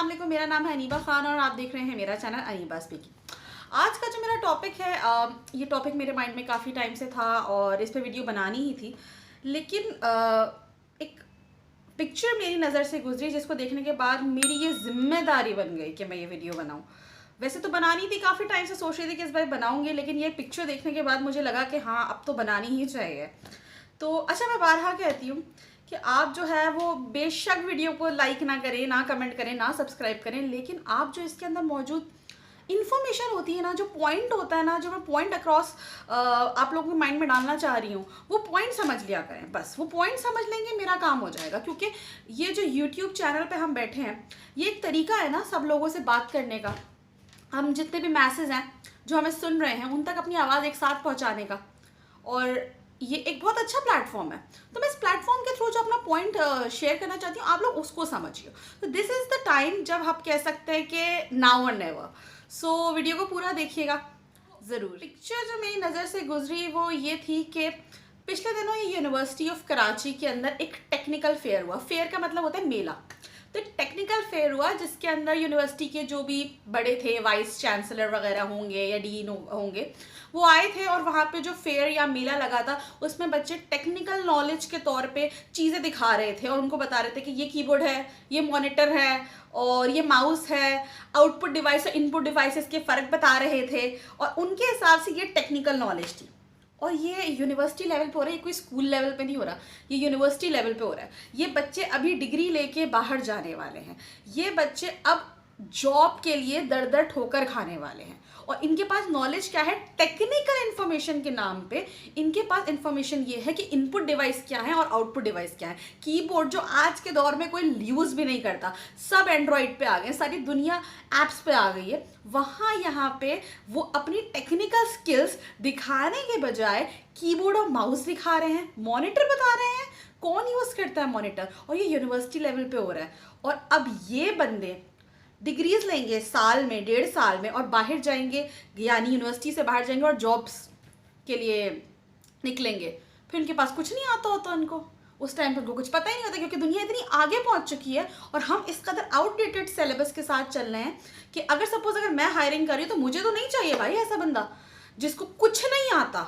अस्सलाम वालेकुम, मेरा नाम है अनीबा खान और आप देख रहे हैं मेरा चैनल अनीबा स्पीकिंग। आज का जो मेरा टॉपिक है, ये टॉपिक मेरे माइंड में काफ़ी टाइम से था और इस पे वीडियो बनानी ही थी, लेकिन एक पिक्चर मेरी नज़र से गुजरी जिसको देखने के बाद मेरी ये जिम्मेदारी बन गई कि मैं ये वीडियो बनाऊँ। वैसे तो बनानी थी, काफ़ी टाइम से सोच रही थी कि इस बार बनाऊंगी, लेकिन ये पिक्चर देखने के बाद मुझे लगा कि हाँ, अब तो बनानी ही चाहिए। तो अच्छा, मैं बारहा कहती हूँ कि आप जो है वो बेशक वीडियो को लाइक ना करें, ना कमेंट करें, ना सब्सक्राइब करें, लेकिन आप जो इसके अंदर मौजूद इन्फॉर्मेशन होती है ना, जो पॉइंट होता है ना, जो मैं पॉइंट अक्रॉस आप लोगों के माइंड में डालना चाह रही हूँ, वो पॉइंट समझ लिया करें। बस वो पॉइंट समझ लेंगे, मेरा काम हो जाएगा। क्योंकि ये जो यूट्यूब चैनल पे हम बैठे हैं, ये एक तरीका है ना सब लोगों से बात करने का। हम जितने भी मैसेज हैं जो हमें सुन रहे हैं, उन तक अपनी आवाज़ एक साथ पहुँचाने का, और ये एक बहुत अच्छा प्लेटफॉर्म है। तो मैं इस प्लेटफॉर्म के थ्रू जो अपना पॉइंट शेयर करना चाहती हूँ, आप लोग उसको समझिए। तो दिस इज़ द टाइम जब आप कह सकते हैं कि नाउ और नेवर। सो वीडियो को पूरा देखिएगा ज़रूर। पिक्चर जो मेरी नज़र से गुजरी वो ये थी कि पिछले दिनों ये यूनिवर्सिटी ऑफ कराची के अंदर एक टेक्निकल फेयर हुआ। फेयर का मतलब होता है मेला। तो टेक्निकल फेयर हुआ जिसके अंदर यूनिवर्सिटी के जो भी बड़े थे, वाइस चांसलर वगैरह होंगे या डीन होंगे, वो आए थे और वहाँ पे जो फेयर या मेला लगा था उसमें बच्चे टेक्निकल नॉलेज के तौर पे चीज़ें दिखा रहे थे और उनको बता रहे थे कि ये कीबोर्ड है, ये मॉनिटर है और ये माउस है, आउटपुट डिवाइस और इनपुट डिवाइसेस के फ़र्क बता रहे थे, और उनके हिसाब से ये टेक्निकल नॉलेज थी। और ये यूनिवर्सिटी लेवल पे हो रहा है, ये कोई स्कूल लेवल पे नहीं हो रहा, ये यूनिवर्सिटी लेवल पे हो रहा है। ये बच्चे अभी डिग्री लेके बाहर जाने वाले हैं, ये बच्चे अब जॉब के लिए दर दर ठोकर खाने वाले हैं, और इनके पास नॉलेज क्या है, टेक्निकल इन्फॉर्मेशन के नाम पे इनके पास इन्फॉर्मेशन ये है कि इनपुट डिवाइस क्या है और आउटपुट डिवाइस क्या है। कीबोर्ड जो आज के दौर में कोई यूज़ भी नहीं करता, सब एंड्रॉइड पे आ गए, सारी दुनिया ऐप्स पे आ गई है, वहाँ यहाँ पे वो अपनी टेक्निकल स्किल्स दिखाने के बजाय कीबोर्ड और माउस दिखा रहे हैं, मॉनिटर बता रहे हैं। कौन यूज़ करता है मॉनिटर? और ये यूनिवर्सिटी लेवल पे हो रहा है। और अब ये बंदे डिग्रीज लेंगे साल में, 1.5 साल में, और बाहर जाएंगे, यानी यूनिवर्सिटी से बाहर जाएंगे और जॉब्स के लिए निकलेंगे। फिर उनके पास कुछ नहीं आता होता, उनको उस टाइम पर उनको कुछ पता ही नहीं होता, क्योंकि दुनिया इतनी आगे पहुंच चुकी है और हम इस कदर आउटडेटेड सिलेबस के साथ चल रहे हैं कि अगर मैं हायरिंग कर रही हूँ तो मुझे तो नहीं चाहिए भाई ऐसा बंदा जिसको कुछ नहीं आता,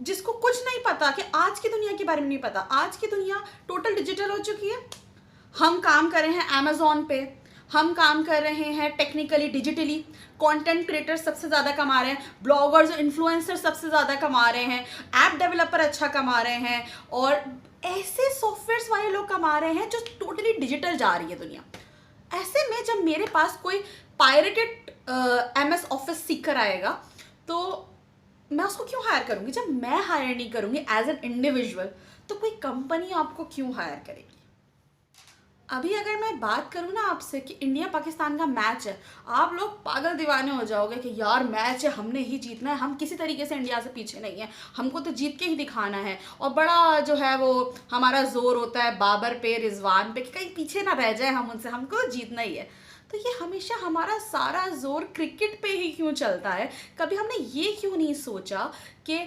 जिसको कुछ नहीं पता, कि आज की दुनिया के बारे में नहीं पता। आज की दुनिया टोटल डिजिटल हो चुकी है। हम काम कर रहे हैं अमेजोन पे, हम काम कर रहे हैं टेक्निकली, डिजिटली। कंटेंट क्रिएटर सबसे ज़्यादा कमा रहे हैं, ब्लॉगर्स और इन्फ्लुएंसर सबसे ज़्यादा कमा रहे हैं, ऐप डेवलपर अच्छा कमा रहे हैं, और ऐसे सॉफ्टवेयर्स वाले लोग कमा रहे हैं जो टोटली डिजिटल जा रही है दुनिया। ऐसे में जब मेरे पास कोई पायरेटेड MS ऑफिस सीकर आएगा तो मैं उसको क्यों हायर करूँगी? जब मैं हायर नहीं करूँगी एज एन इंडिविजुअल, तो कोई कंपनी आपको क्यों हायर करेगी? अभी अगर मैं बात करूँ ना आपसे कि इंडिया पाकिस्तान का मैच है, आप लोग पागल दीवाने हो जाओगे कि यार मैच है, हमने ही जीतना है, हम किसी तरीके से इंडिया से पीछे नहीं है, हमको तो जीत के ही दिखाना है। और बड़ा जो है वो हमारा जोर होता है बाबर पे, रिजवान पे, कि कहीं पीछे ना रह जाए हम उनसे, हमको तो जीतना ही है। तो ये हमेशा हमारा सारा जोर क्रिकेट पे ही क्यों चलता है? कभी हमने ये क्यों नहीं सोचा कि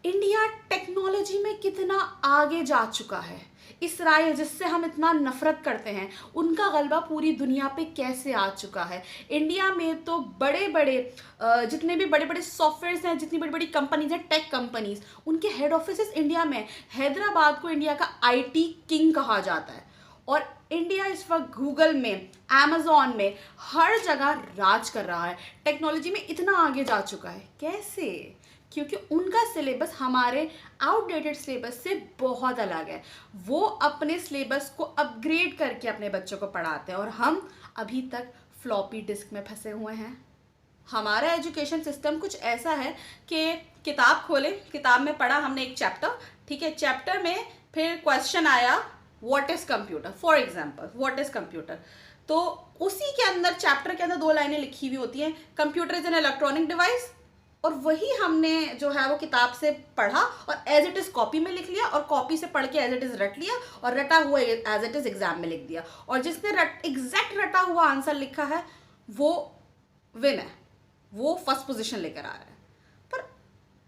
इंडिया टेक्नोलॉजी में कितना आगे जा चुका है? इसराइल, जिससे हम इतना नफरत करते हैं, उनका गलबा पूरी दुनिया पे कैसे आ चुका है। इंडिया में तो बड़े बड़े जितने भी बड़े बड़े सॉफ्टवेयर्स हैं, जितनी बड़ी बड़ी कंपनीज हैं, टेक कंपनीज, उनके हेड ऑफिस इंडिया में। हैदराबाद को इंडिया का IT किंग कहा जाता है, और इंडिया इस वक्त गूगल में, अमेजोन में, हर जगह राज कर रहा है, टेक्नोलॉजी में इतना आगे जा चुका है। कैसे? क्योंकि उनका सिलेबस हमारे आउटडेटेड सिलेबस से बहुत अलग है। वो अपने सिलेबस को अपग्रेड करके अपने बच्चों को पढ़ाते हैं, और हम अभी तक फ्लॉपी डिस्क में फंसे हुए हैं। हमारा एजुकेशन सिस्टम कुछ ऐसा है कि किताब खोले, किताब में पढ़ा हमने एक चैप्टर, ठीक है, चैप्टर में फिर क्वेश्चन आया what is computer, for example what is computer, तो उसी के अंदर चैप्टर के अंदर 2 लाइनें लिखी हुई होती हैं, computer is an electronic device, और वही हमने जो है वो किताब से पढ़ा और एज इट इज़ कॉपी में लिख लिया, और कॉपी से पढ़ के एज इट इज़ रट लिया, और रटा हुआ एज इट इज़ एग्जाम में लिख दिया, और जिसने एग्जैक्ट रटा हुआ आंसर लिखा है वो विन है, वो फर्स्ट पोजीशन लेकर आ रहा है। पर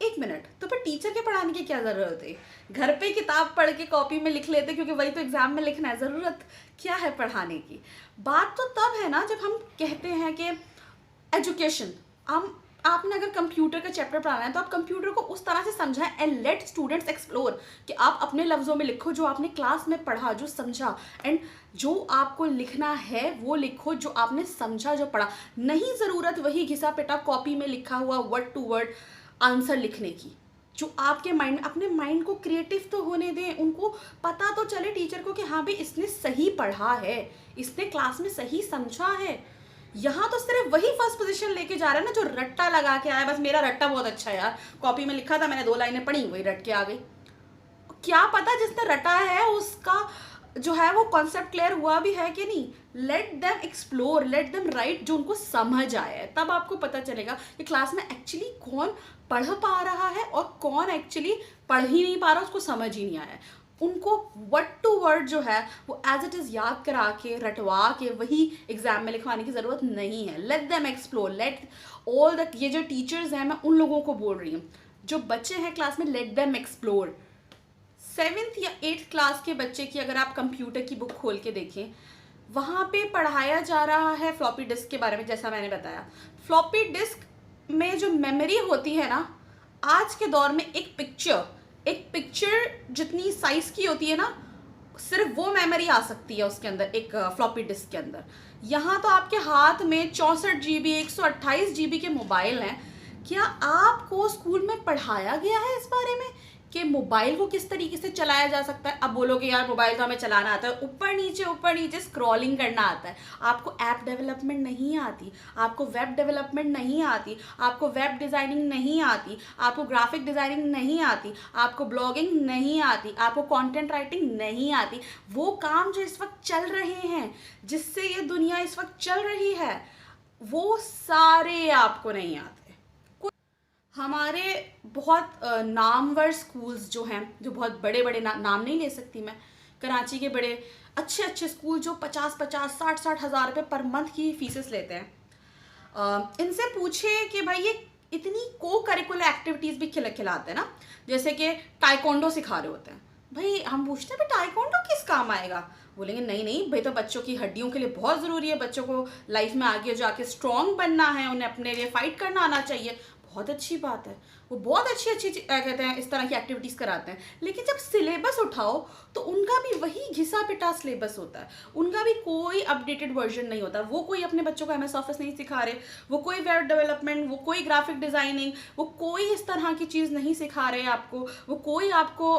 एक मिनट, तो फिर टीचर के पढ़ाने की क्या ज़रूरत है? घर पे किताब पढ़ के कॉपी में लिख लेते, क्योंकि वही तो एग्ज़ाम में लिखना है। ज़रूरत क्या है पढ़ाने की? बात तो तब है ना जब हम कहते हैं कि एजुकेशन, हम आपने अगर कंप्यूटर का चैप्टर पढ़ाना है तो आप कंप्यूटर को उस तरह से समझाएं एंड लेट स्टूडेंट्स एक्सप्लोर, कि आप अपने लफ्ज़ों में लिखो जो आपने क्लास में पढ़ा, जो समझा, एंड जो आपको लिखना है वो लिखो जो आपने समझा, जो पढ़ा। नहीं ज़रूरत वही घिसा पिटा कॉपी में लिखा हुआ वर्ड टू वर्ड आंसर लिखने की। जो आपके माइंड में, अपने माइंड को क्रिएटिव तो होने दें, उनको पता तो चले टीचर को कि हाँ भाई इसने सही पढ़ा है, इसने क्लास में सही समझा है। यहाँ तो सिर्फ वही फर्स्ट पोजीशन लेके जा रहा है ना जो रट्टा लगा के आया, बस मेरा रट्टा बहुत अच्छा है यार, कॉपी में लिखा था, मैंने 2 लाइनें पढ़ी, वही रट के आ गई। क्या पता जिसने रटा है उसका जो है वो कॉन्सेप्ट क्लियर हुआ भी है कि नहीं। Let them explore, let them right जो उनको समझ आया है, तब आपको पता चलेगा कि क्लास में एक्चुअली कौन पढ़ पा रहा है और कौन एक्चुअली पढ़ ही नहीं पा रहा, उसको समझ ही नहीं आया। उनको वर्ड टू वर्ड जो है वो एज इट इज़ याद करा के रटवा के वही एग्जाम में लिखवाने की ज़रूरत नहीं है। Let them explore, let all the, ये जो टीचर्स हैं मैं उन लोगों को बोल रही हूँ, जो बच्चे हैं क्लास में, लेट देम एक्सप्लोर। 7th या 8th क्लास के बच्चे की अगर आप कंप्यूटर की बुक खोल के देखें, वहाँ पे पढ़ाया जा रहा है फ्लॉपी डिस्क के बारे में। जैसा मैंने बताया, फ्लॉपी डिस्क में जो मेमोरी होती है ना, आज के दौर में एक पिक्चर जितनी साइज की होती है ना, सिर्फ वो मेमोरी आ सकती है उसके अंदर, एक फ्लॉपी डिस्क के अंदर। यहाँ तो आपके हाथ में 64 GB 128 GB के मोबाइल हैं। क्या आपको स्कूल में पढ़ाया गया है इस बारे में कि मोबाइल को किस तरीके से चलाया जा सकता है? अब बोलोगे यार मोबाइल तो हमें चलाना आता है, ऊपर नीचे स्क्रॉलिंग करना आता है, आपको ऐप डेवलपमेंट नहीं आती, आपको वेब डेवलपमेंट नहीं आती, आपको वेब डिज़ाइनिंग नहीं आती, आपको ग्राफिक डिज़ाइनिंग नहीं आती, आपको ब्लॉगिंग नहीं आती, आपको कंटेंट राइटिंग नहीं आती। वो काम जो इस वक्त चल रहे हैं, जिससे ये दुनिया इस वक्त चल रही है, वो सारे आपको नहीं आते। हमारे बहुत नामवर स्कूल्स जो हैं, जो बहुत बड़े बड़े नाम नहीं ले सकती मैं, कराची के बड़े अच्छे अच्छे स्कूल जो 50-50 60-60 हज़ार रुपये पर मंथ की फीसेस लेते हैं, इनसे पूछे कि भाई ये इतनी को करिकुलर एक्टिविटीज़ भी खिलाते हैं ना, जैसे कि टाइकोंडो सिखा रहे होते हैं। भाई हम पूछते हैं भाई टाइकोंडो किस काम आएगा? बोलेंगे नहीं नहीं भाई, तो बच्चों की हड्डियों के लिए बहुत ज़रूरी है, बच्चों को लाइफ में आगे जाके स्ट्रॉन्ग बनना है, उन्हें अपने लिए फाइट करना आना चाहिए। बहुत अच्छी बात है, वो बहुत अच्छी अच्छी कहते हैं इस तरह की एक्टिविटीज़ कराते हैं। लेकिन जब सिलेबस उठाओ तो उनका भी वही घिसा पिटा सिलेबस होता है, उनका भी कोई अपडेटेड वर्जन नहीं होता। वो कोई अपने बच्चों को MS ऑफिस नहीं सिखा रहे, वो कोई वेब डेवलपमेंट, वो कोई ग्राफिक डिज़ाइनिंग, वो कोई इस तरह की चीज़ नहीं सिखा रहे आपको, वो कोई आपको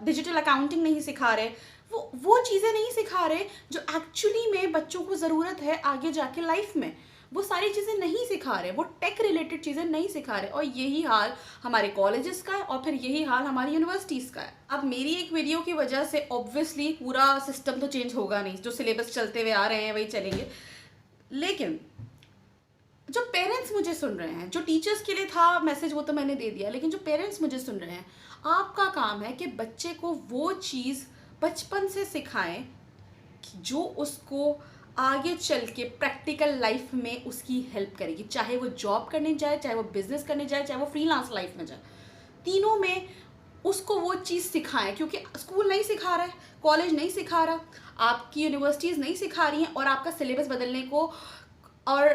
डिजिटल अकाउंटिंग नहीं सिखा रहे, वो चीज़ें नहीं सिखा रहे जो एक्चुअली में बच्चों को ज़रूरत है आगे जाके लाइफ में। वो सारी चीज़ें नहीं सिखा रहे, वो टेक रिलेटेड चीज़ें नहीं सिखा रहे। और यही हाल हमारे कॉलेजेस का है और फिर यही हाल हमारी यूनिवर्सिटीज़ का है। अब मेरी एक वीडियो की वजह से ऑब्वियसली पूरा सिस्टम तो चेंज होगा नहीं, जो सिलेबस चलते हुए आ रहे हैं वही चलेंगे। लेकिन जो पेरेंट्स मुझे सुन रहे हैं, जो टीचर्स के लिए था मैसेज वो तो मैंने दे दिया, लेकिन जो पेरेंट्स मुझे सुन रहे हैं, आपका काम है कि बच्चे को वो चीज़ बचपन से सिखाएं जो उसको आगे चल के प्रैक्टिकल लाइफ में उसकी हेल्प करेगी। चाहे वो जॉब करने जाए, चाहे वो बिजनेस करने जाए, चाहे वो फ्रीलांस लाइफ में जाए, तीनों में उसको वो चीज़ सिखाएं। क्योंकि स्कूल नहीं सिखा रहा है, कॉलेज नहीं सिखा रहा, आपकी यूनिवर्सिटीज़ नहीं सिखा रही हैं, और आपका सिलेबस बदलने को और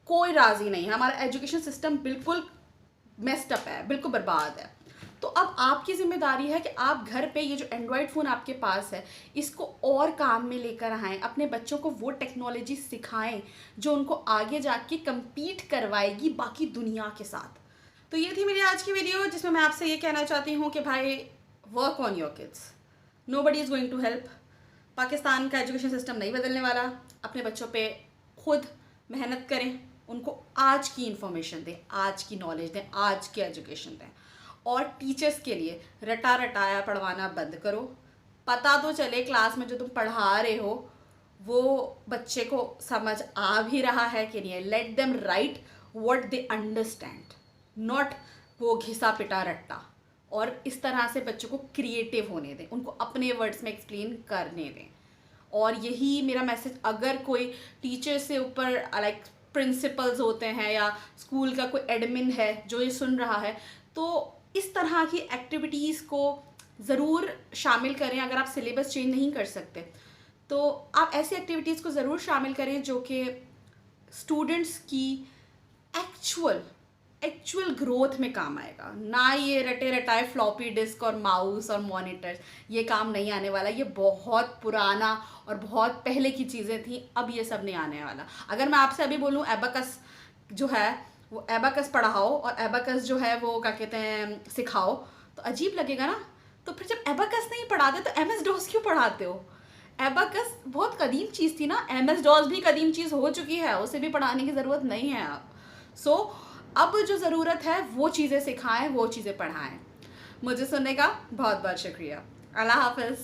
कोई राज़ी नहीं है। हमारा एजुकेशन सिस्टम बिल्कुल मेस्ड अप है, बिल्कुल बर्बाद है। तो अब आपकी जिम्मेदारी है कि आप घर पे ये जो एंड्रॉयड फ़ोन आपके पास है, इसको और काम में लेकर आएँ, अपने बच्चों को वो टेक्नोलॉजी सिखाएं जो उनको आगे जाके compete करवाएगी बाकी दुनिया के साथ। तो ये थी मेरी आज की वीडियो, जिसमें मैं आपसे ये कहना चाहती हूँ कि भाई work on your kids, nobody is going to help. Pakistan का एजुकेशन सिस्टम नहीं बदलने वाला। अपने बच्चों पे खुद मेहनत करें, उनको आज की इन्फॉर्मेशन दें, आज की नॉलेज दें, आज की एजुकेशन दें। और टीचर्स के लिए रटा रटाया पढ़वाना बंद करो। पता तो चले क्लास में जो तुम पढ़ा रहे हो वो बच्चे को समझ आ भी रहा है कि नहीं है। Let them right what they understand, not वो घिसा पिटा रट्टा। और इस तरह से बच्चों को क्रिएटिव होने दें, उनको अपने वर्ड्स में एक्सप्लेन करने दें। और यही मेरा मैसेज, अगर कोई टीचर से ऊपर लाइक प्रिंसिपल्स होते हैं या स्कूल का कोई एडमिन है जो ये सुन रहा है, तो इस तरह की एक्टिविटीज़ को ज़रूर शामिल करें। अगर आप सिलेबस चेंज नहीं कर सकते तो आप ऐसी एक्टिविटीज़ को ज़रूर शामिल करें जो कि स्टूडेंट्स की एक्चुअल एक्चुअल ग्रोथ में काम आएगा, ना ये रटे रटाए फ्लॉपी डिस्क और माउस और मॉनिटर्स। ये काम नहीं आने वाला, ये बहुत पुराना और बहुत पहले की चीज़ें थी, अब ये सब नहीं आने वाला। अगर मैं आपसे अभी बोलूँ एबाकस जो है वो एबाकस पढ़ाओ और एबाकस जो है वो क्या कहते हैं सिखाओ, तो अजीब लगेगा ना। तो फिर जब एबाकस नहीं पढ़ाते तो एम एस डॉस क्यों पढ़ाते हो? एबाकस बहुत कदीम चीज़ थी ना, एम एस डॉस भी कदीम चीज़ हो चुकी है, उसे भी पढ़ाने की ज़रूरत नहीं है अब। सो अब जो ज़रूरत है वो चीज़ें सिखाएं, वो चीज़ें पढ़ाएं। मुझे सुनने का बहुत बहुत शुक्रिया। अल्लाह हाफ़िज़।